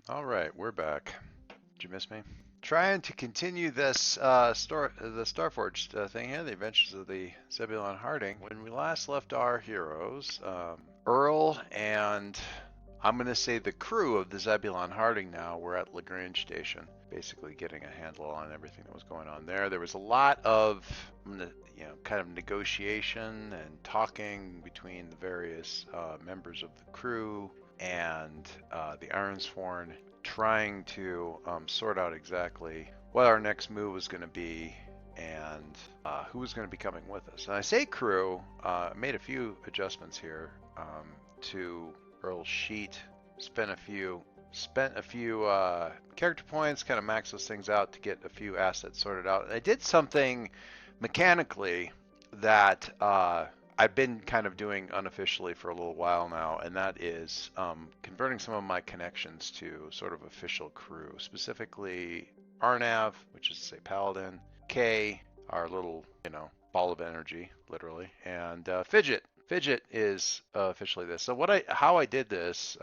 All right, we're back. Did you miss me? Trying to continue this the Starforged thing here, the Adventures of the Zebulon Harding. When we last left our heroes, Earl and I'm going to say the crew of the Zebulon Harding now were at Grange Station, basically getting a handle on everything that was going on there. There was a lot of, kind of negotiation and talking between the various members of the crew and the Ironsworn, trying to sort out exactly what our next move was going to be and who was going to be coming with us. And I say crew, made a few adjustments here to Earl's sheet. Spent a few character points, kind of max those things out to get a few assets sorted out. And I did something mechanically that I've been kind of doing unofficially for a little while now, and that is converting some of my connections to sort of official crew, specifically Arnav, which is to say Paladin, K, our little, ball of energy, literally, and Fidget. Fidget is officially this. So how I did this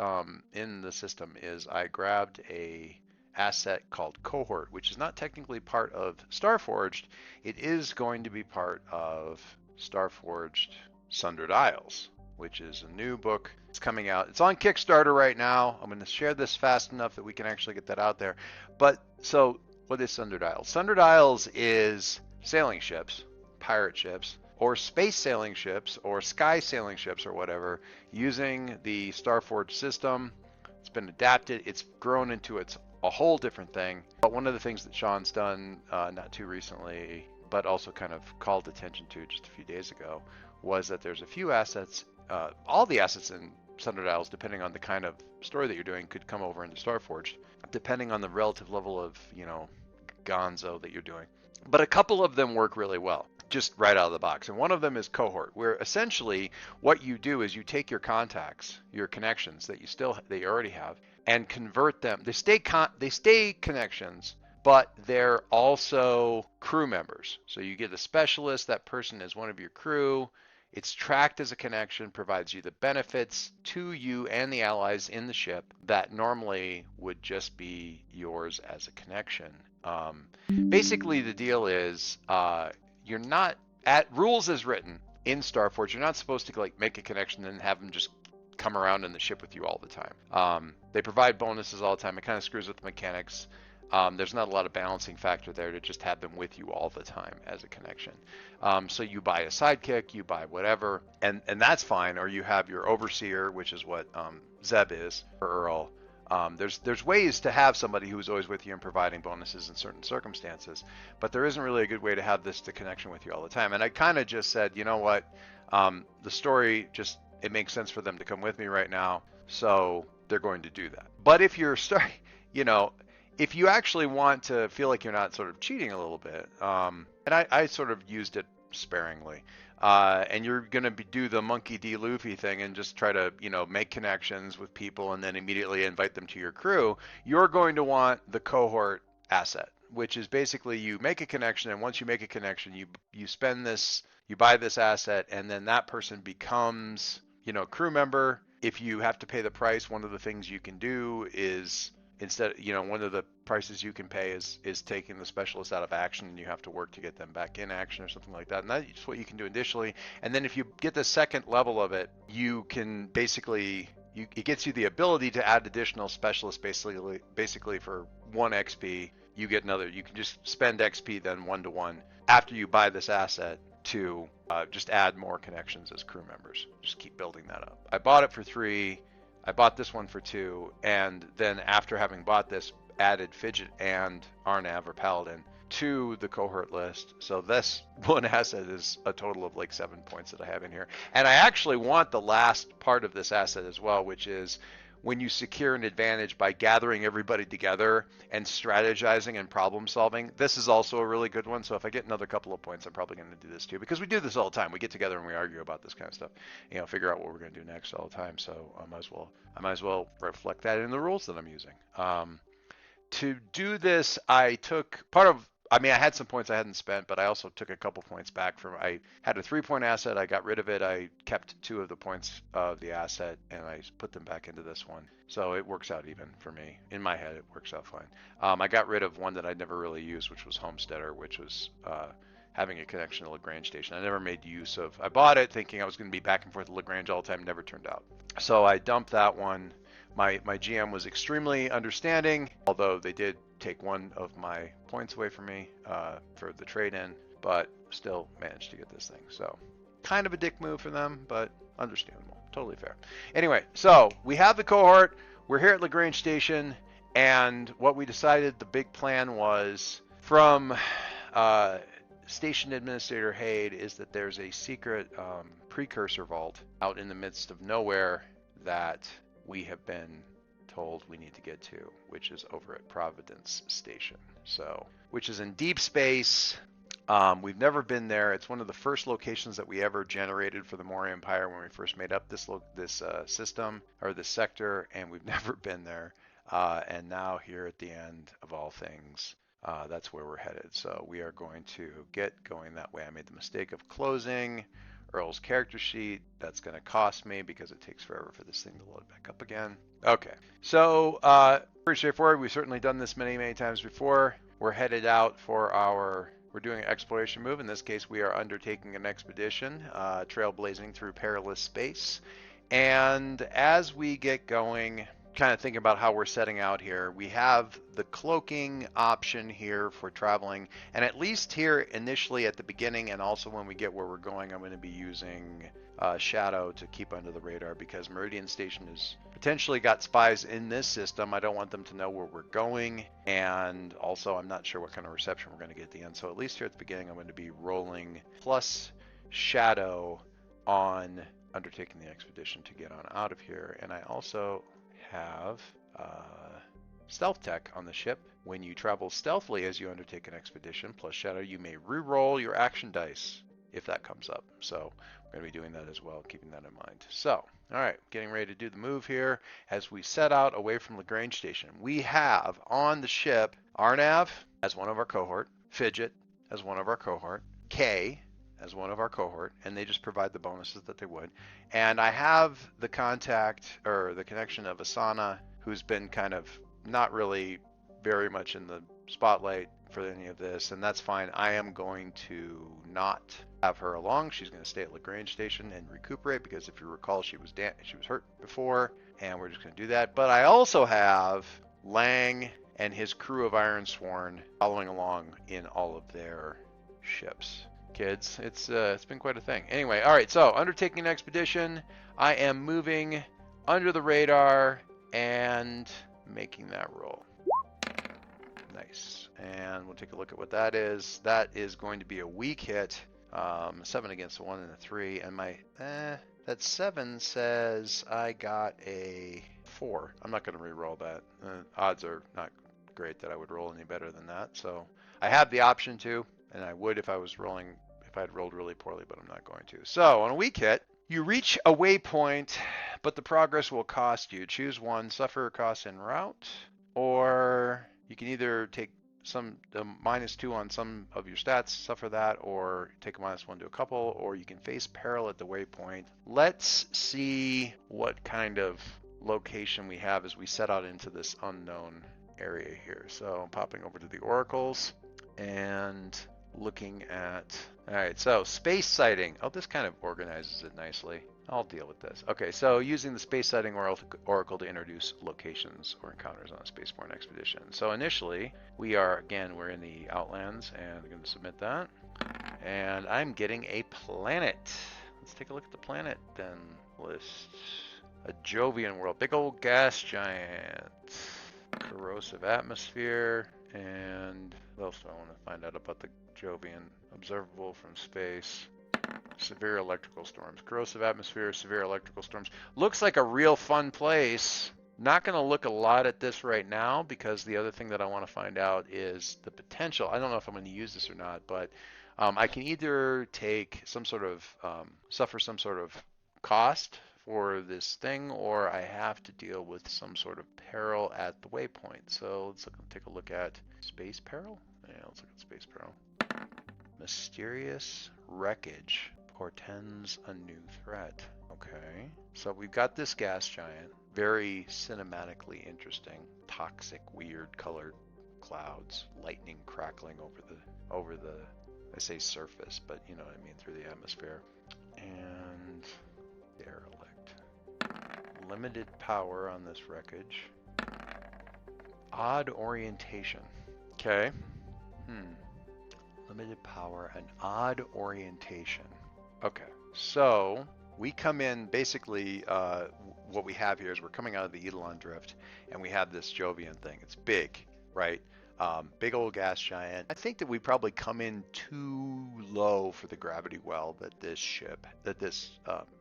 in the system is I grabbed a asset called Cohort, which is not technically part of Starforged. It is going to be part of Starforged Sundered Isles, which is a new book. It's coming out. It's on Kickstarter right now. I'm going to share this fast enough that we can actually get that out there. But so what is Sundered Isles? Sundered Isles is sailing ships, pirate ships, or space sailing ships, or sky sailing ships, or whatever, using the Starforged system. It's been adapted. It's grown into a whole different thing. But one of the things that Sean's done not too recently, but also kind of called attention to just a few days ago, was that there's a few assets, all the assets in Sundered Isles, depending on the kind of story that you're doing, could come over into Starforged, depending on the relative level of, gonzo that you're doing. But a couple of them work really well, just right out of the box. And one of them is Cohort, where essentially what you do is you take your contacts, your connections that you already have, and convert them. They stay connections, but they're also crew members. So you get a specialist. That person is one of your crew. It's tracked as a connection, provides you the benefits to you and the allies in the ship that normally would just be yours as a connection. Basically, the deal is you're not at rules as written in Starforge. You're not supposed to make a connection and have them just come around in the ship with you all the time. They provide bonuses all the time. It kind of screws with the mechanics. There's not a lot of balancing factor there to just have them with you all the time as a connection. So you buy a sidekick, you buy whatever, and that's fine. Or you have your overseer, which is what Zeb is, or Earl. There's ways to have somebody who's always with you and providing bonuses in certain circumstances, but there isn't really a good way to have this to connection with you all the time. And I kind of just said, you know what, the story it makes sense for them to come with me right now, so they're going to do that. But if you're starting, if you actually want to feel like you're not sort of cheating a little bit, and I sort of used it sparingly, and you're going to do the monkey D. Luffy thing and just try to, make connections with people and then immediately invite them to your crew, you're going to want the Cohort asset, which is basically you make a connection, and once you make a connection, you spend this, you buy this asset, and then that person becomes, crew member. If you have to pay the price, one of the things you can do is instead, one of the prices you can pay is taking the specialist out of action, and you have to work to get them back in action or something like that. And that's what you can do initially. And then if you get the second level of it, you can basically it gets you the ability to add additional specialists basically for 1 XP. You get another. You can just spend XP then 1-to-1 after you buy this asset to just add more connections as crew members. Just keep building that up. I bought it for 3. I bought this one for 2, and then after having bought this, added Fidget and Arnav or Paladin to the Cohort list. So this one asset is a total of 7 points that I have in here. And I actually want the last part of this asset as well, which is when you secure an advantage by gathering everybody together and strategizing and problem solving. This is also a really good one. So if I get another couple of points, I'm probably going to do this too, because we do this all the time. We get together and we argue about this kind of stuff, figure out what we're going to do next all the time. So I might as well reflect that in the rules that I'm using. To do this, I took part of I mean, I had some points I hadn't spent, but I also took a couple points back from. I had a 3 point asset. I got rid of it. I kept 2 of the points of the asset, and I put them back into this one. So it works out even for me. In my head, it works out fine. I got rid of one that I'd never really used, which was Homesteader, which was having a connection to Grange Station. I never made use of. I bought it thinking I was going to be back and forth to Grange all the time. Never turned out. So I dumped that one. My GM was extremely understanding, although they did take 1 of my points away from me for the trade-in, but still managed to get this thing. So kind of a dick move for them, but understandable. Totally fair. Anyway, so we have the cohort. We're here at Grange Station, and what we decided the big plan was from Station Administrator Haid is that there's a secret precursor vault out in the midst of nowhere that we have been told we need to get to, which is over at Providence Station. So, which is in deep space. We've never been there. It's one of the first locations that we ever generated for the Mori Empire when we first made up this system or this sector, and we've never been there. And now here at the end of all things, that's where we're headed. So we are going to get going that way. I made the mistake of closing Earl's character sheet. That's going to cost me because it takes forever for this thing to load back up again. Okay, so pretty straightforward. We've certainly done this many times before. We're headed out for we're doing an exploration move. In this case, we are undertaking an expedition, trailblazing through perilous space. And as we get going, kind of thinking about how we're setting out here, we have the cloaking option here for traveling, and at least here initially at the beginning, and also when we get where we're going, I'm going to be using shadow to keep under the radar, because Meridian Station has potentially got spies in this system. I don't want them to know where we're going, and also I'm not sure what kind of reception we're going to get at the end. So at least here at the beginning, I'm going to be rolling plus shadow on undertaking the expedition to get on out of here. And I also have stealth tech on the ship. When you travel stealthily as you undertake an expedition, plus shadow, you may re-roll your action dice if that comes up. So we're going to be doing that as well, keeping that in mind. So, all right, getting ready to do the move here as we set out away from Grange Station. We have on the ship Arnav as one of our cohort, Fidget as one of our cohort, Kay as one of our cohort, and they just provide the bonuses that they would. And I have the contact or the connection of Asana, who's been kind of not really very much in the spotlight for any of this, and that's fine. I am going to not have her along. She's going to stay at Grange Station and recuperate, because if you recall, she was hurt before, and we're just going to do that. But I also have Lang and his crew of Ironsworn following along in all of their ships. Kids, it's been quite a thing. Anyway, all right, so undertaking an expedition. I am moving under the radar and making that roll. Nice. And we'll take a look at what that is. That is going to be a weak hit. 7 against a 1 and a 3. And my that 7 says I got a 4. I'm not going to re-roll that. Odds are not great that I would roll any better than that. So I have the option to, and I would if I had rolled really poorly, but I'm not going to. So on a weak hit, you reach a waypoint, but the progress will cost you. Choose one, suffer costs en route, or you can either take some -2 on some of your stats, suffer that, or take a -1 to a couple, or you can face peril at the waypoint. Let's see what kind of location we have as we set out into this unknown area here. So I'm popping over to the oracles and looking at, all right, so space sighting. Oh, this kind of organizes it nicely. I'll deal with this. Okay, so using the space sighting oracle to introduce locations or encounters on a spaceborne expedition. So initially, we're in the Outlands, and I'm going to submit that. And I'm getting a planet. Let's take a look at the planet then. List. A Jovian world. Big old gas giant. Corrosive atmosphere. And what else do I want to find out about the Jovian? Observable from space. Severe electrical storms. Corrosive atmosphere, severe electrical storms. Looks like a real fun place. Not going to look a lot at this right now, because the other thing that I want to find out is the potential. I don't know if I'm going to use this or not, but I can either take some sort of, suffer some sort of cost for this thing, or I have to deal with some sort of peril at the waypoint. So let's take a look at space peril. Yeah, let's look at space peril. Mysterious wreckage portends a new threat. Okay, so we've got this gas giant, very cinematically interesting, toxic, weird colored clouds, lightning crackling over the I say surface, but you know what I mean, through the atmosphere. And derelict. Limited power on this wreckage. Odd orientation. Okay. Limited power and odd orientation. Okay, so we come in, basically what we have here is we're coming out of the Eidolon Drift, and we have this Jovian thing. It's big, right? Big old gas giant. I think that we probably come in too low for the gravity well that this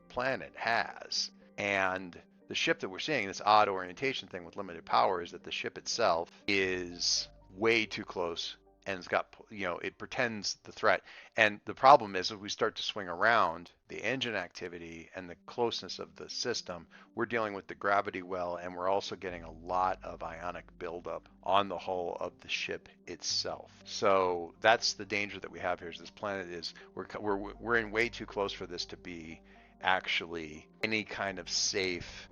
planet has. And the ship that we're seeing, this odd orientation thing with limited power, is that the ship itself is way too close, and it's got, it pretends the threat. And the problem is, if we start to swing around the engine activity and the closeness of the system, we're dealing with the gravity well, and we're also getting a lot of ionic buildup on the hull of the ship itself. So that's the danger that we have here. Is this planet is we're in way too close for this to be actually any kind of safe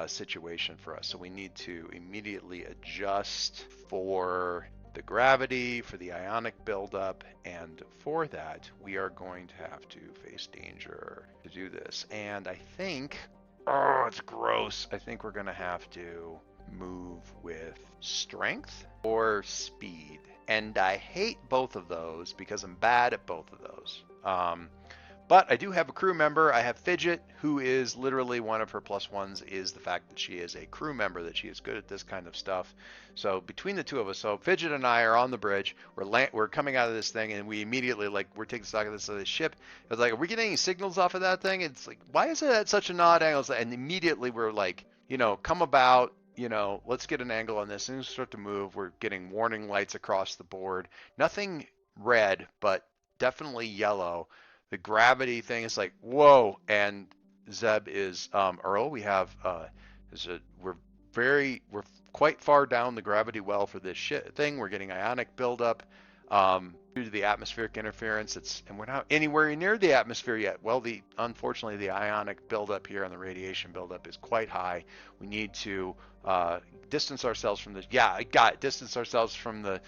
situation for us. So we need to immediately adjust for the gravity, for the ionic buildup, and for that we are going to have to face danger to do this. And I think, oh, it's gross, I think we're going to have to move with strength or speed. And I hate both of those because I'm bad at both of those. But I do have a crew member. I have Fidget, who is literally one of her plus ones is the fact that she is a crew member, that she is good at this kind of stuff. So between the two of us, so Fidget and I are on the bridge. We're coming out of this thing, and we immediately, we're taking stock of this ship. I was like, are we getting any signals off of that thing? It's like, why is it at such an odd angle? And immediately we're like, come about, let's get an angle on this. And we start to move. We're getting warning lights across the board. Nothing red, but definitely yellow. The gravity thing is like, whoa, and Zeb is Earl. We have we're quite far down the gravity well for this thing. We're getting ionic buildup due to the atmospheric interference. And we're not anywhere near the atmosphere yet. Well, unfortunately the ionic buildup here and the radiation buildup is quite high. We need to distance ourselves from distance ourselves from the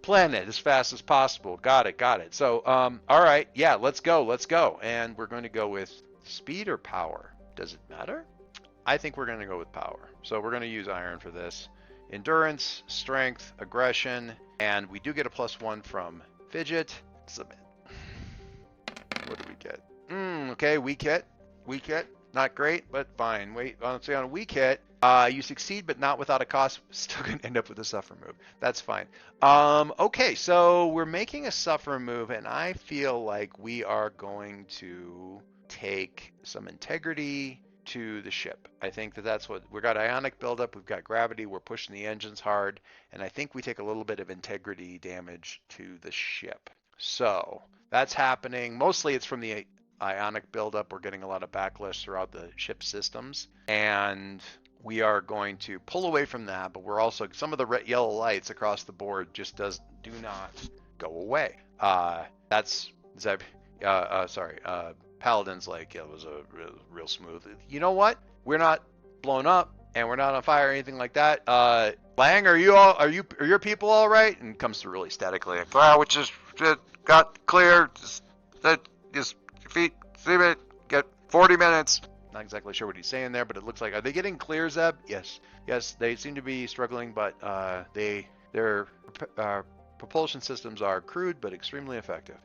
planet as fast as possible. Got it. So, all right, yeah, let's go. And we're going to go with speed or power. Does it matter? I think we're going to go with power. So we're going to use iron for this. Endurance, strength, aggression, and we do get a +1 from Fidget. Submit. What do we get? Okay, weak hit. Not great, but fine. Wait, let's see, on a weak hit, you succeed, but not without a cost. Still going to end up with a suffer move. That's fine. Okay, so we're making a suffer move, and I feel like we are going to take some integrity to the ship. I think that's what we got. Ionic buildup, we've got gravity, we're pushing the engines hard, and I think we take a little bit of integrity damage to the ship. So that's happening. Mostly it's from the ionic buildup. We're getting a lot of backlash throughout the ship systems, and we are going to pull away from that, but we're also, some of the red yellow lights across the board just do not go away. That's Zeb. Paladin's like, it was a real smooth. You know what? We're not blown up and we're not on fire or anything like that. Lang, are your people all right? And comes through really statically. Well, which is got clear. Just feet, see it. Get 40 minutes. Not exactly sure what he's saying there, but it looks like, are they getting clear, Zeb? Yes, they seem to be struggling, but their propulsion systems are crude but extremely effective.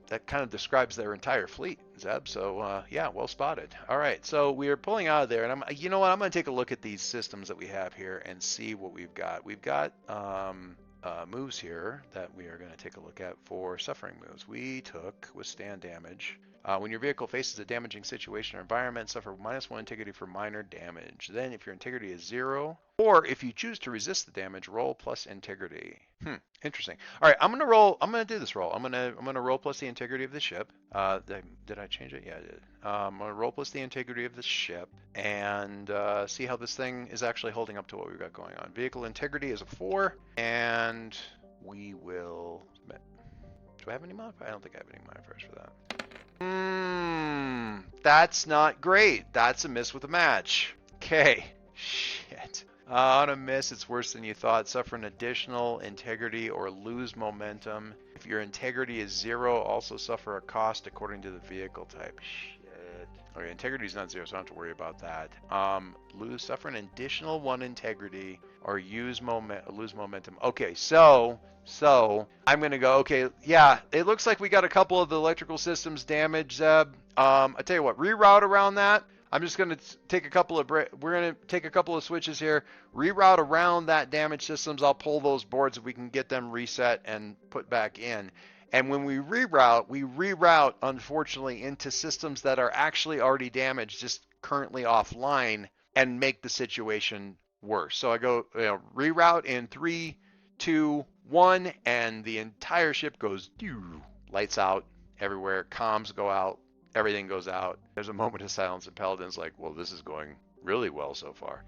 That kind of describes their entire fleet, Zeb. So yeah, well spotted. All right, so we are pulling out of there, and I'm going to take a look at these systems that we have here and see what we've got. We've got moves here that we are going to take a look at for suffering moves. We took withstand damage. When your vehicle faces a damaging situation or environment, suffer -1 integrity for minor damage. Then, if your integrity is 0, or if you choose to resist the damage, roll plus integrity. Interesting. All right, I'm gonna roll. I'm gonna do this roll. I'm gonna roll plus the integrity of the ship. Did I change it? Yeah, I did. I'm gonna roll plus the integrity of the ship and see how this thing is actually holding up to what we've got going on. Vehicle integrity is a 4, and we will. Do I have any modifiers? I don't think I have any modifiers for that. That's not great. That's a miss with a match. Okay. Shit. On a miss, it's worse than you thought. Suffer an additional integrity or lose momentum. If your integrity is 0, also suffer a cost according to the vehicle type. Shit. Okay, integrity is not 0, so I don't have to worry about that. Suffer an additional 1 integrity or lose momentum. Okay, so I'm gonna go. Okay, yeah, it looks like we got a couple of the electrical systems damaged, Zeb. I tell you what, reroute around that. I'm just gonna take a couple of we're gonna take a couple of switches here, reroute around that damaged systems. I'll pull those boards if we can get them reset and put back in. And when we reroute unfortunately into systems that are actually already damaged, just currently offline, and make the situation worse. So I go reroute in 3, 2, 1, and the entire ship goes lights out everywhere, comms go out, everything goes out. There's a moment of silence, and Paladin's like, well, this is going really well so far.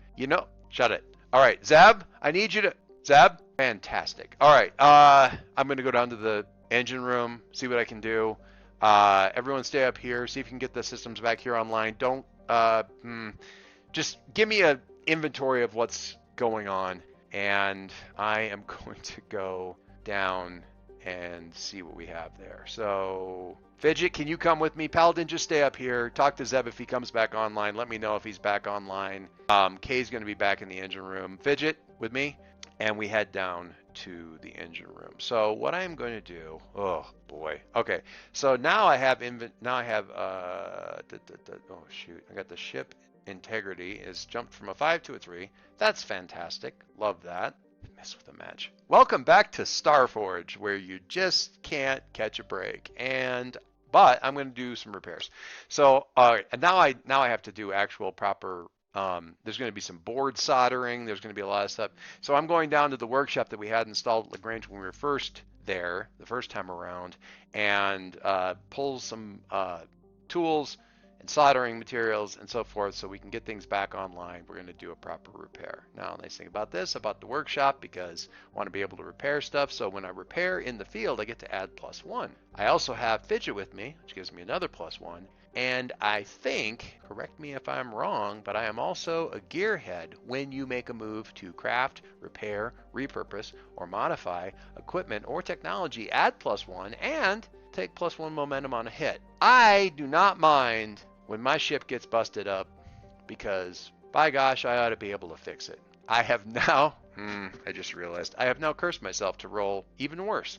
Shut it. All right, Zeb, I need you to... Zeb? Fantastic. All right, I'm going to go down to the engine room, see what I can do. Everyone stay up here, see if you can get the systems back here online. Don't... just give me an inventory of what's going on, and I am going to go down and see what we have there. So, Fidget, can you come with me? Paladin, just stay up here. Talk to Zeb if he comes back online. Let me know if he's back online. Kay's going to be back in the engine room. Fidget, with me, and we head down to the engine room. So what I'm going to do, oh boy, okay. So now I have oh shoot, I got the ship integrity is jumped from a 5 to a 3. That's fantastic. Love that. Miss with a match. Welcome back to Starforged, where you just can't catch a break. But I'm going to do some repairs. So and now I have to do actual proper. There's going to be some board soldering. There's going to be a lot of stuff. So I'm going down to the workshop that we had installed at Grange when we were first there, the first time around, and pull some tools and soldering materials and so forth so we can get things back online. We're going to do a proper repair. Now, the nice thing about this, about the workshop, because I want to be able to repair stuff, so when I repair in the field, I get to add +1. I also have Fidget with me, which gives me another +1, and I think, correct me if I'm wrong, but I am also a gearhead when you make a move to craft, repair, repurpose, or modify equipment or technology, add +1, and take +1 momentum on a hit. I do not mind when my ship gets busted up, because by gosh, I ought to be able to fix it. I have now, I just realized, I have now cursed myself to roll even worse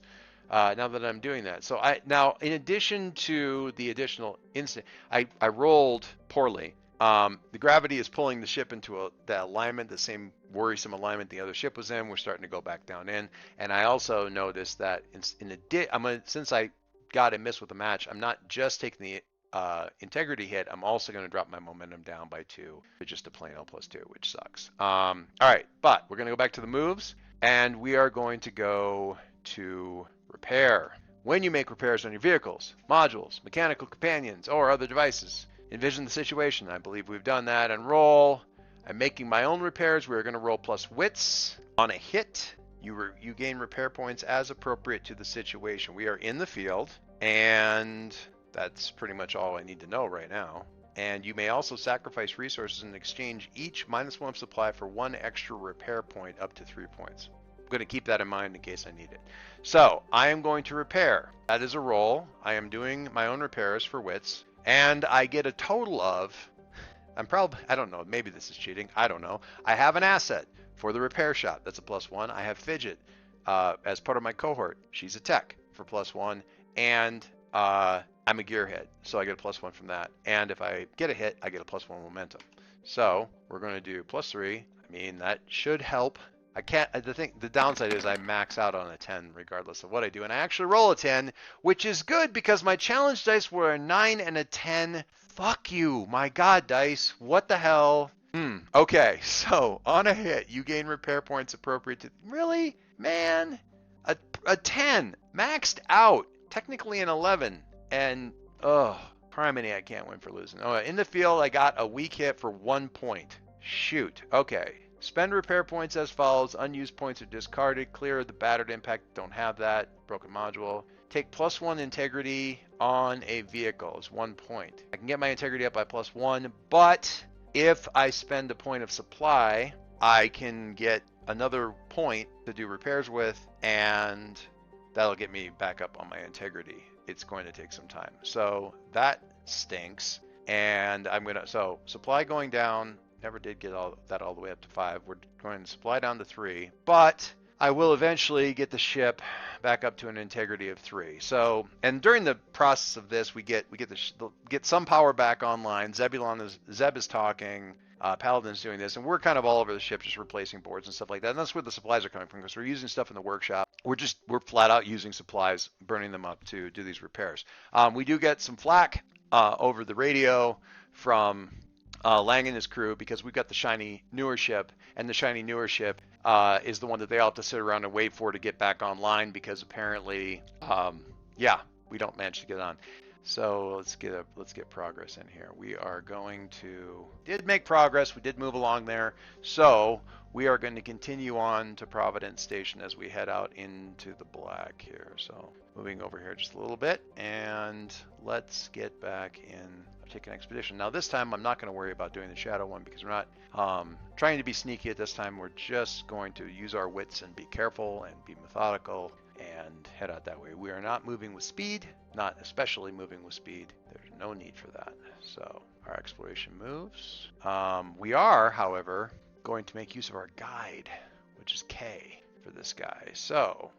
now that I'm doing that. So now, in addition to the additional instant, I rolled poorly. The gravity is pulling the ship into the alignment, the same worrisome alignment the other ship was in. We're starting to go back down in. And I also noticed that since I got a miss with the match, I'm not just taking the integrity hit, I'm also going to drop my momentum down by 2 to just a plain L +2, which sucks. All right, but we're going to go back to the moves, and we are going to go to repair. When you make repairs on your vehicles, modules, mechanical companions, or other devices, envision the situation. I believe we've done that, and roll. I'm making my own repairs. We're going to roll +wits. On a hit, you gain repair points as appropriate to the situation. We are in the field, and that's pretty much all I need to know right now. And you may also sacrifice resources and exchange each -1 supply for 1 extra repair point up to 3 points. I'm going to keep that in mind in case I need it. So I am going to repair. That is a roll. I am doing my own repairs for wits, and I get a total of, I don't know, maybe this is cheating. I don't know. I have an asset for the repair shop. That's a +1. I have Fidget as part of my cohort. She's a tech for +1, and I'm a gearhead, so I get a +1 from that. And if I get a hit, I get a +1 momentum. So we're going to do +3. I mean, that should help I can't. The downside is I max out on a 10 regardless of what I do, and I actually roll a 10, which is good because my challenge dice were a 9 and a 10. Fuck you, my god, dice. What the hell? Okay, so on a hit, you gain repair points appropriate to. Really, man? A 10 maxed out, technically an 11, and Criminy, I can't win for losing. Oh, in the field, I got a weak hit for 1 point. Shoot. Okay. Spend repair points as follows. Unused points are discarded. Clear the battered impact. Don't have that. Broken module. Take +1 integrity on a vehicle is 1 point. I can get my integrity up by +1, but if I spend a point of supply, I can get another point to do repairs with, and that'll get me back up on my integrity. It's going to take some time. So that stinks. And so supply going down, never did get all the way up to 5. We're going to supply down to 3, but I will eventually get the ship back up to an integrity of 3. So, and during the process of this, we get some power back online. Zeb is talking. Paladin's doing this, and we're kind of all over the ship, just replacing boards and stuff like that. And that's where the supplies are coming from, because we're using stuff in the workshop. We're flat out using supplies, burning them up to do these repairs. We do get some flack over the radio from Lang and his crew, because we've got the shiny newer ship, and the shiny newer ship is the one that they all have to sit around and wait for to get back online, because apparently, we don't manage to get on. So let's get progress in here. We are going to did make progress. We did move along there. So we are going to continue on to Providence Station as we head out into the black here. So moving over here just a little bit, and let's get back in. Take an expedition. Now this time I'm not going to worry about doing the shadow one, because we're not trying to be sneaky at this time. We're just going to use our wits and be careful and be methodical and head out that way. We are not moving with speed, not especially moving with speed. There's no need for that. So our exploration moves. We are, however, going to make use of our guide, which is K for this guy. So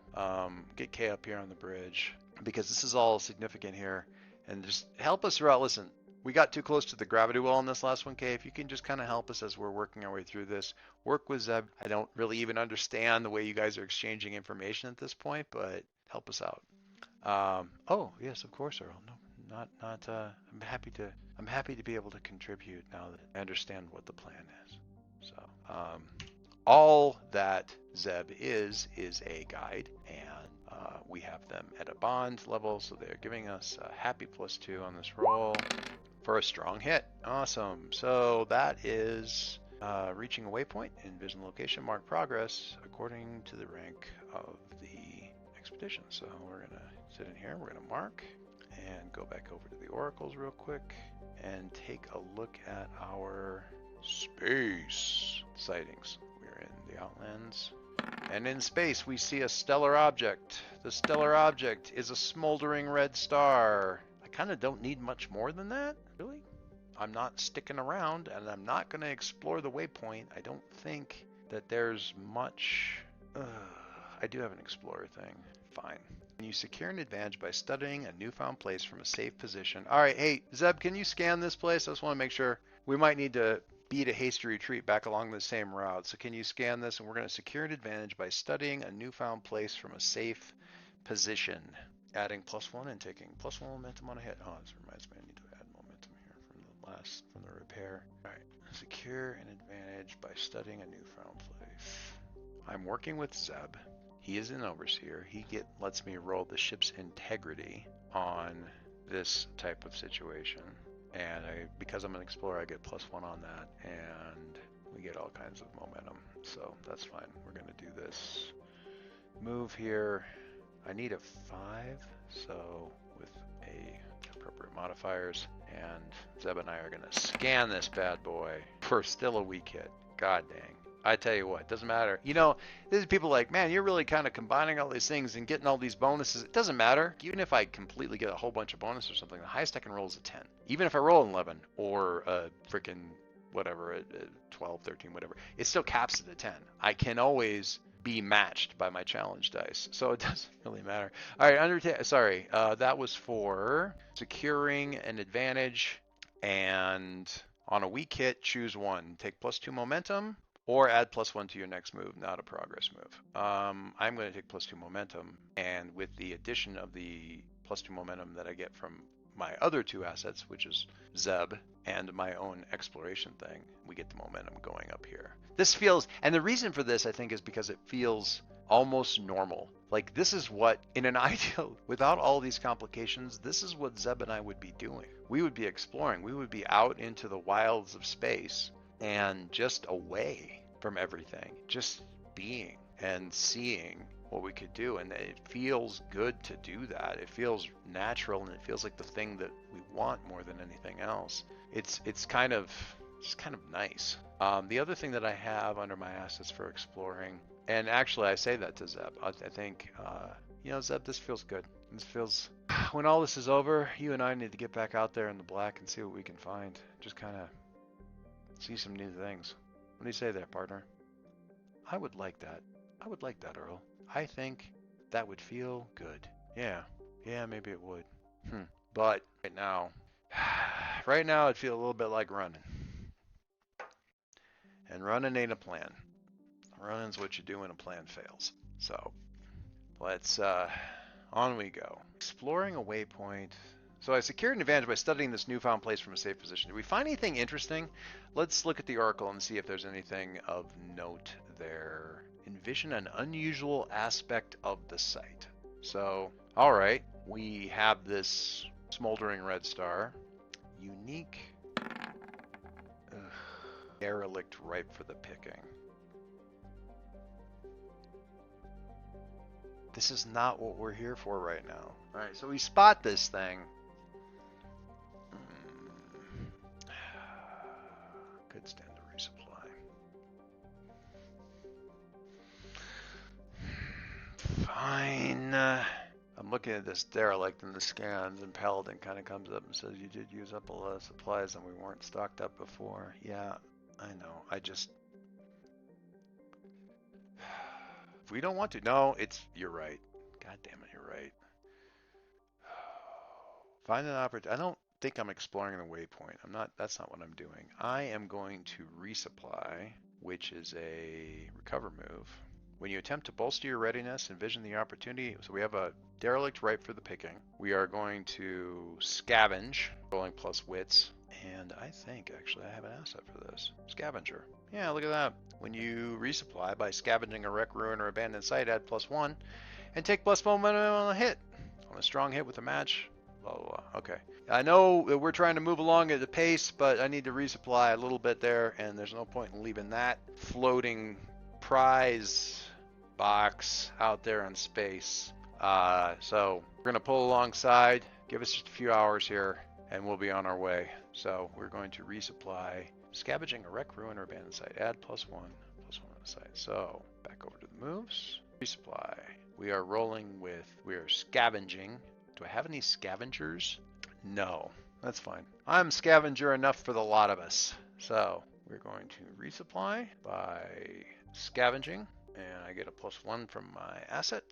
get K up here on the bridge, because this is all significant here, and just help us throughout. Listen, we got too close to the gravity well in this last one, Kay. If you can just kind of help us as we're working our way through this. Work with Zeb. I don't really even understand the way you guys are exchanging information at this point, but help us out. Oh, yes, of course, Earl. No, not. I'm happy to be able to contribute now that I understand what the plan is. So, all that Zeb is a guide, and we have them at a bond level, so they're giving us a happy +2 on this roll for a strong hit. Awesome. So that is reaching a waypoint, envision location, mark progress according to the rank of the expedition. So we're going to sit in here, we're going to mark and go back over to the oracles real quick and take a look at our space sightings. We're in the Outlands. And in space, we see a stellar object. The stellar object is a smoldering red star. I kind of don't need much more than that, really. I'm not sticking around, and I'm not going to explore the waypoint. I don't think that there's much. I do have an explorer thing. Fine. Can you secure an advantage by studying a newfound place from a safe position? All right, hey, Zeb, can you scan this place? I just want to make sure. We might need to beat a hasty retreat back along the same route. So can you scan this? And we're going to secure an advantage by studying a newfound place from a safe position. Adding +1 and taking +1 momentum on a hit. Oh, this reminds me, I need to add momentum here from the repair. All right, secure an advantage by studying a newfound place. I'm working with Zeb. He is an overseer. He lets me roll the ship's integrity on this type of situation. And because I'm an explorer, I get +1 on that, and we get all kinds of momentum. So that's fine. We're going to do this. Move here. I need a 5, so with appropriate modifiers. And Zeb and I are going to scan this bad boy for still a weak hit. God dang. I tell you what, doesn't matter. You know, there's people like, man, you're really kind of combining all these things and getting all these bonuses. It doesn't matter. Even if I completely get a whole bunch of bonuses or something, the highest I can roll is a 10. Even if I roll an 11 or a freaking whatever, a 12, 13, whatever, it still caps at a 10. I can always be matched by my challenge dice, so it doesn't really matter. All right, that was for securing an advantage, and on a weak hit, choose one. Take +2 momentum or add +1 to your next move, not a progress move. I'm going to take +2 momentum, and with the addition of the +2 momentum that I get from my other two assets, which is Zeb and my own exploration thing, we get the momentum going up here. This feels, and the reason for this, I think, is because it feels almost normal. Like, this is what, in an ideal, without all these complications, this is what Zeb and I would be doing. We would be exploring. We would be out into the wilds of space and just away from everything, just being and seeing what we could do. And it feels good to do that. It feels natural, and it feels like the thing that we want more than anything else. It's kind of nice. The other thing that I have under my assets for exploring, and actually I say that to Zeb, I think, Zeb, this feels good. This feels, when all this is over, you and I need to get back out there in the black and see what we can find. Just kind of see some new things. What do you say there, partner? I would like that. I would like that, Earl. I think that would feel good. Yeah, maybe it would. But right now it'd feel a little bit like running. And running ain't a plan. Running's what you do when a plan fails. So let's on we go. Exploring a waypoint. So I secured an advantage by studying this newfound place from a safe position. Did we find anything interesting? Let's look at the oracle and see if there's anything of note there. Envision an unusual aspect of the site. So, all right, we have this smoldering red star. Unique. Derelict ripe for the picking. This is not what we're here for right now. All right, so we spot this thing. Could stand a resupply. Fine. I'm looking at this derelict in the scans, and Paladin kind of comes up and says, you did use up a lot of supplies and we weren't stocked up before. Yeah, I know. If we don't want to. No, you're right. God damn it, you're right. Find an opportunity. I don't think I'm exploring the waypoint. That's not what I'm doing. I am going to resupply, which is a recover move. When you attempt to bolster your readiness, envision the opportunity. So we have a derelict ripe for the picking. We are going to scavenge, rolling plus wits. And I think, actually, I have an asset for this. Scavenger. Yeah, look at that. When you resupply by scavenging a wreck, ruin, or abandoned site, add +1. And take +1 momentum on a hit. On a strong hit with a match. Blah, blah, blah. Okay. I know that we're trying to move along at a pace, but I need to resupply a little bit there, and there's no point in leaving that floating prize box out there in space. So we're going to pull alongside. Give us just a few hours here, and we'll be on our way. So we're going to resupply, scavenging a wreck, ruin, or abandoned site. Add +1 on the site. So back over to the moves. Resupply. We are scavenging. Do I have any scavengers? No, that's fine. I'm scavenger enough for the lot of us. So we're going to resupply by scavenging, and I get a +1 from my asset,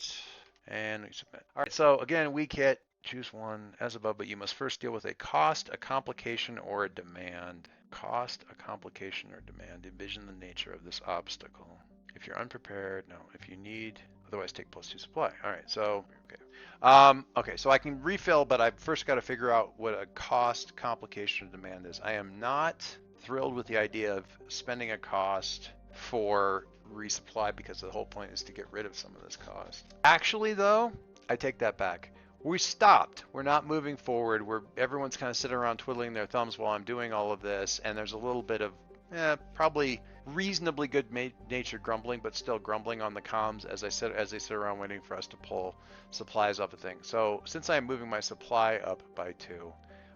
and we submit. All right, so again, weak hit, choose one as above, but you must first deal with a cost, a complication, or a demand. Cost, a complication, or demand. Envision the nature of this obstacle. If you're unprepared, no. If you need, otherwise take +2 supply. All right, so okay, so I can refill, but I've first got to figure out what a cost, complication, or demand is. I am not thrilled with the idea of spending a cost for resupply, because the whole point is to get rid of some of this cost. Actually, though, I take that back. We stopped. We're not moving forward. Everyone's kind of sitting around twiddling their thumbs while I'm doing all of this, and there's a little bit of probably reasonably good natured grumbling, but still grumbling on the comms as they sit around waiting for us to pull supplies off the thing. So since I'm moving my supply up by 2,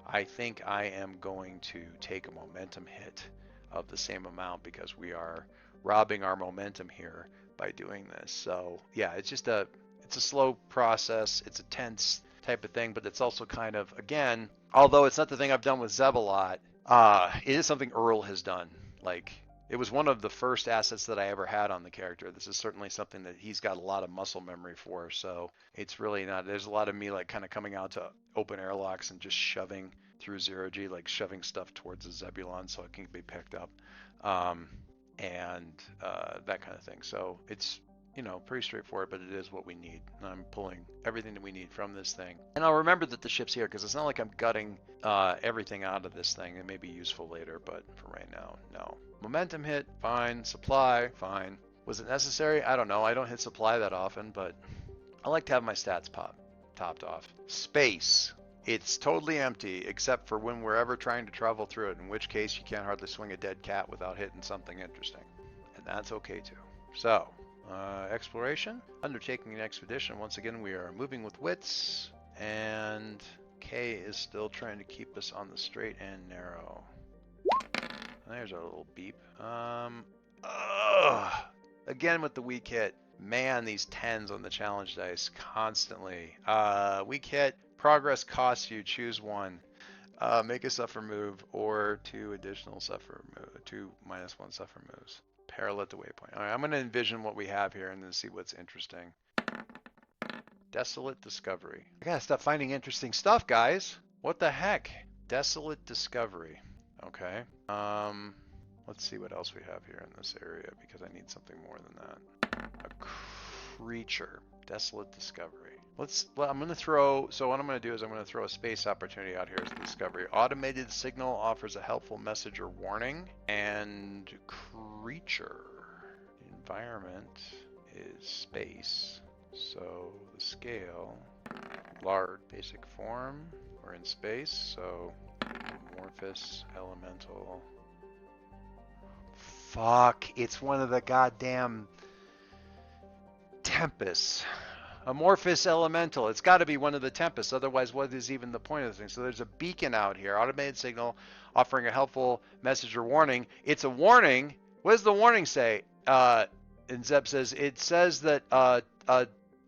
I think I am going to take a momentum hit of the same amount, because we are robbing our momentum here by doing this. So yeah, it's a slow process. It's a tense type of thing, but it's also kind of, again, although it's not the thing I've done with Zeb a lot, it is something Earl has done. Like, it was one of the first assets that I ever had on the character. This is certainly something that he's got a lot of muscle memory for. So it's really not, there's a lot of me like kind of coming out to open airlocks and just shoving through 0G, like shoving stuff towards the Zebulon so it can be picked up. and that kind of thing. So it's, you know, pretty straightforward, but it is what we need. And I'm pulling everything that we need from this thing. And I'll remember that the ship's here, because it's not like I'm gutting everything out of this thing. It may be useful later, but for right now, no. Momentum hit, fine. Supply, fine. Was it necessary? I don't know. I don't hit supply that often, but I like to have my stats topped off. Space. It's totally empty, except for when we're ever trying to travel through it, in which case you can't hardly swing a dead cat without hitting something interesting. And that's okay too. So, exploration. Undertaking an expedition. Once again, we are moving with wits, and K is still trying to keep us on the straight and narrow. There's our little beep. Again with the weak hit. Man, these 10s on the challenge dice constantly. Weak hit. Progress costs you. Choose one. Make a suffer move or 2 additional suffer move. 2 -1 suffer moves. Peril at the waypoint. All right, I'm going to envision what we have here and then see what's interesting. Desolate discovery. I gotta stop finding interesting stuff, guys. What the heck? Desolate discovery. Okay. Let's see what else we have here in this area, because I need something more than that. A creature. Desolate discovery. I'm going to throw, so what I'm going to do is I'm going to throw a space opportunity out here as a discovery. Automated signal offers a helpful message or warning. And creature. The environment is space. So the scale, large, basic form. We're in space, so amorphous, elemental. Fuck, it's one of the goddamn tempests. Amorphous elemental. It's got to be one of the tempests. Otherwise, what is even the point of this thing? So there's a beacon out here. Automated signal offering a helpful message or warning. It's a warning. What does the warning say? And Zeb says, it says that a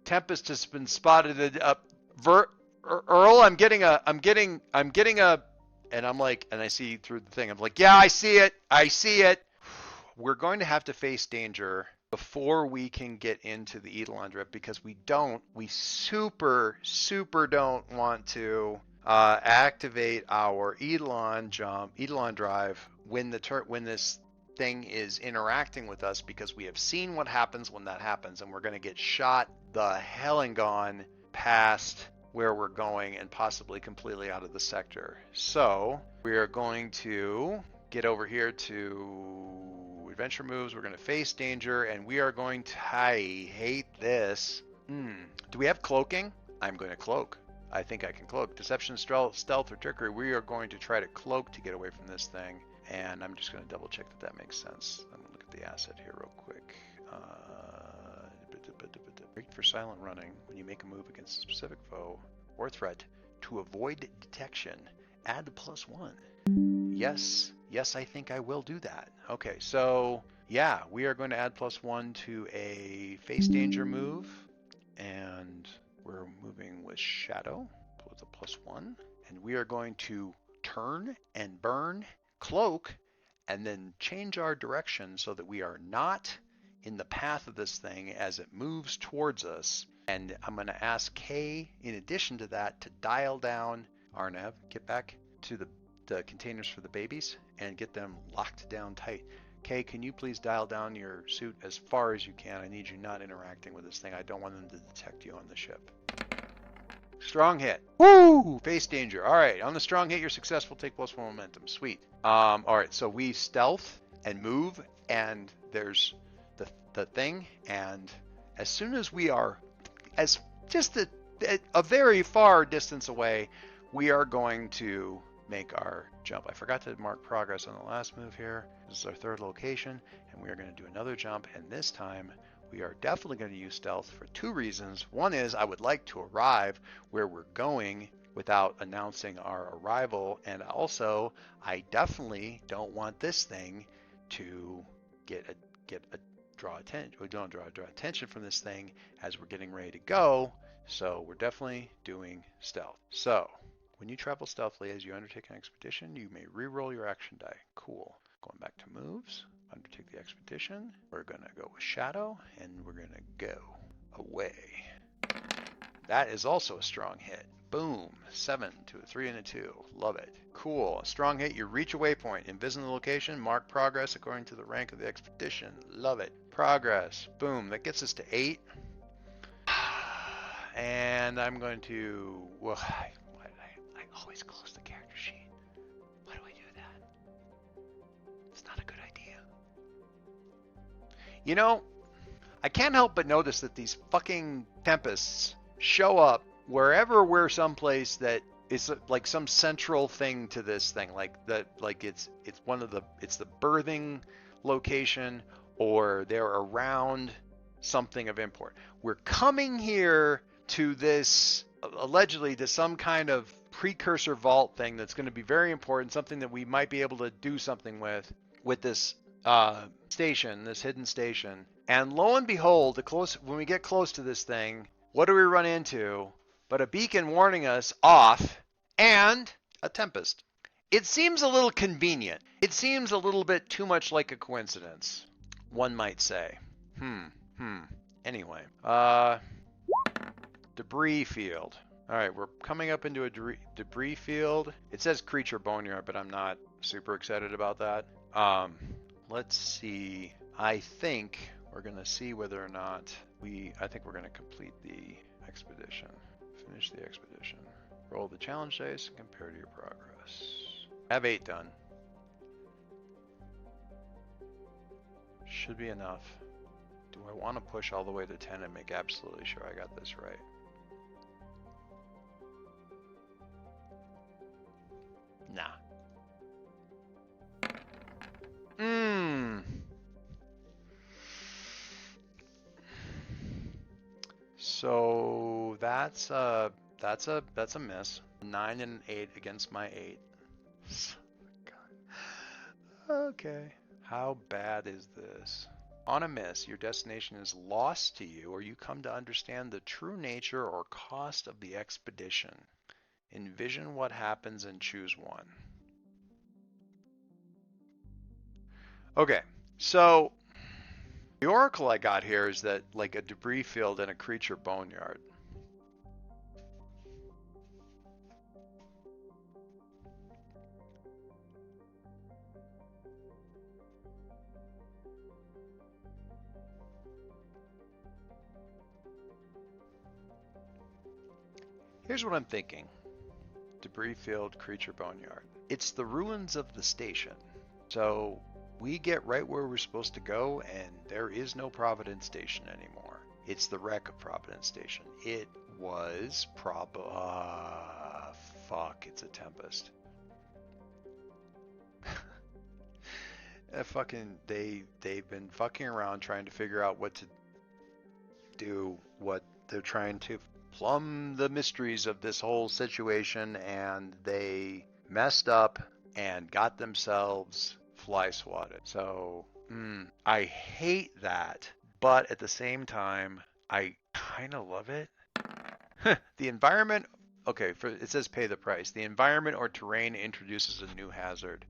tempest has been spotted. Earl, I'm getting a, and I'm like, and I see through the thing. I'm like, yeah, I see it. I see it. We're going to have to face danger before we can get into the Eidolon drift, because we super don't want to activate our Eidolon drive when this thing is interacting with us, because we have seen what happens when that happens, and we're going to get shot the hell and gone past where we're going and possibly completely out of the sector. So we are going to get over here to adventure moves. We're going to face danger, and we are going to, I hate this. Do we have cloaking? I'm going to cloak. I think I can cloak. Deception, stealth, or trickery. We are going to try to cloak to get away from this thing, and I'm just going to double check that makes sense. I'm going to look at the asset here real quick. Great for silent running. When you make a move against a specific foe or threat to avoid detection, add +1. Yes, I think I will do that. Okay, so yeah, we are going to add +1 to a face danger move, and we're moving with shadow with a +1, and we are going to turn and burn, cloak, and then change our direction so that we are not in the path of this thing as it moves towards us. And I'm going to ask Kay, in addition to that, to dial down Arnav, get back to the containers for the babies and get them locked down tight. Kay, can you please dial down your suit as far as you can? I need you not interacting with this thing. I don't want them to detect you on the ship. Strong hit. Woo! Face danger. All right, on the strong hit, you're successful. Take +1 momentum. Sweet. All right, so we stealth and move, and there's the thing, and as soon as we are as just a very far distance away, we are going to make our jump. I forgot to mark progress on the last move here. This is our 3rd location, and we are going to do another jump, and this time we are definitely going to use stealth for 2 reasons. One is I would like to arrive where we're going without announcing our arrival, and also I definitely don't want this thing to draw attention. We don't draw attention from this thing as we're getting ready to go. So we're definitely doing stealth. So when you travel stealthily as you undertake an expedition, you may re-roll your action die. Cool. Going back to moves, undertake the expedition. We're going to go with shadow, and we're going to go away. That is also a strong hit. Boom. 7 to a 3 and a 2. Love it. Cool. Strong hit. You reach a waypoint. Envision the location. Mark progress according to the rank of the expedition. Love it. Progress. Boom. That gets us to 8. And I'm going to... Well, I always close the character sheet. Why do I do that? It's not a good idea. You know, I can't help but notice that these fucking tempests show up wherever we're someplace that is like some central thing to this thing, like that, like it's the birthing location, or they're around something of import. We're coming here to this, allegedly to some kind of precursor vault thing that's going to be very important, something that we might be able to do something with this station, this hidden station. And lo and behold, when we get close to this thing, what do we run into but a beacon warning us off and a tempest? It seems a little convenient. It seems a little bit too much like a coincidence, one might say. Anyway, debris field. All right, we're coming up into a debris field. It says creature boneyard, but I'm not super excited about that. Let's see. I think we're going to see whether or not I think we're going to complete the expedition. Finish the expedition. Roll the challenge dice and compare to your progress. Have 8 done. Should be enough. Do I want to push all the way to 10 and make absolutely sure I got this right? Nah. So that's a miss. 9 and an 8 against my 8. God. Okay. How bad is this? On a miss, your destination is lost to you, or you come to understand the true nature or cost of the expedition. Envision what happens and choose one. Okay, so the oracle I got here is that like a debris field and a creature boneyard. Here's what I'm thinking. Debris field, creature boneyard. It's the ruins of the station. So we get right where we're supposed to go, and there is no Providence Station anymore. It's the wreck of Providence Station. It was fuck, it's a tempest. They've been fucking around trying to figure out what to do, what they're trying to plumb the mysteries of this whole situation, and they messed up and got themselves fly swatted. So I hate that, but at the same time, I kind of love it. The environment, okay, it says pay the price. The environment or terrain introduces a new hazard.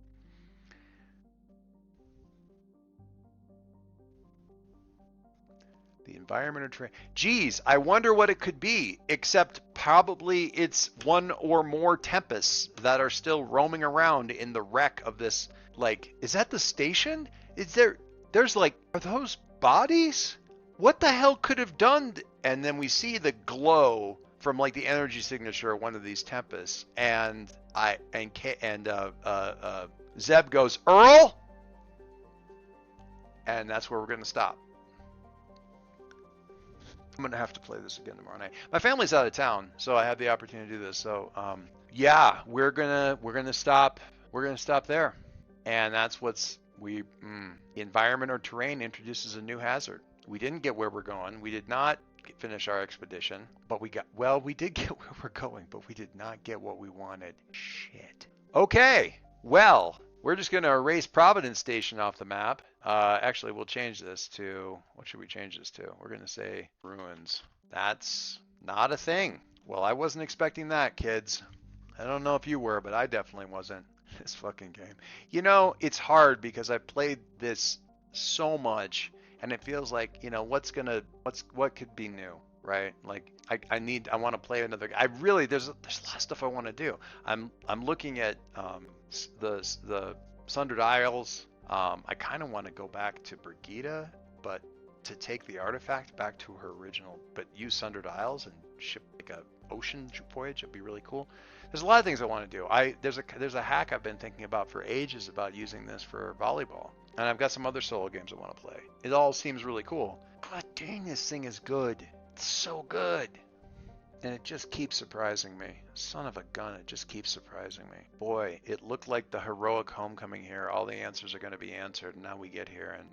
The environment or terrain. Geez, I wonder what it could be, except probably it's one or more tempests that are still roaming around in the wreck of this. Like, is that the station? There's like, are those bodies? What the hell could have done? And then we see the glow from like the energy signature of one of these tempests. And Zeb goes, Earl? And that's where we're going to stop. I'm gonna have to play this again tomorrow night. My family's out of town, so I have the opportunity to do this. So yeah, we're gonna stop there, and that's the environment or terrain introduces a new hazard. We didn't get where we're going. We did not finish our expedition, but we did get where we're going, but we did not get what we wanted. Shit. Okay, well, we're just gonna erase Providence Station off the map. Actually, we'll change this to, what should we change this to? We're going to say ruins. That's not a thing. Well, I wasn't expecting that, kids. I don't know if you were, but I definitely wasn't. This fucking game. You know, it's hard because I played this so much, and it feels like, you know, what could be new, right? Like I want to play another. I really there's a lot of stuff I want to do. I'm looking at the Sundered Isles. I kind of want to go back to Brigida, but to take the artifact back to her original, but use Sundered Isles and ship like a ocean voyage. It'd be really cool. There's a lot of things I want to do. There's a hack I've been thinking about for ages about using this for volleyball, and I've got some other solo games I want to play. It all seems really cool. God dang, this thing is good. It's so good. And it just keeps surprising me. Son of a gun, it just keeps surprising me. Boy, it looked like the heroic homecoming here. All the answers are going to be answered. And now we get here and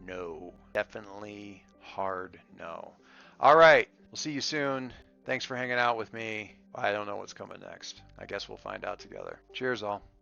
no. Definitely hard no. All right, we'll see you soon. Thanks for hanging out with me. I don't know what's coming next. I guess we'll find out together. Cheers, all.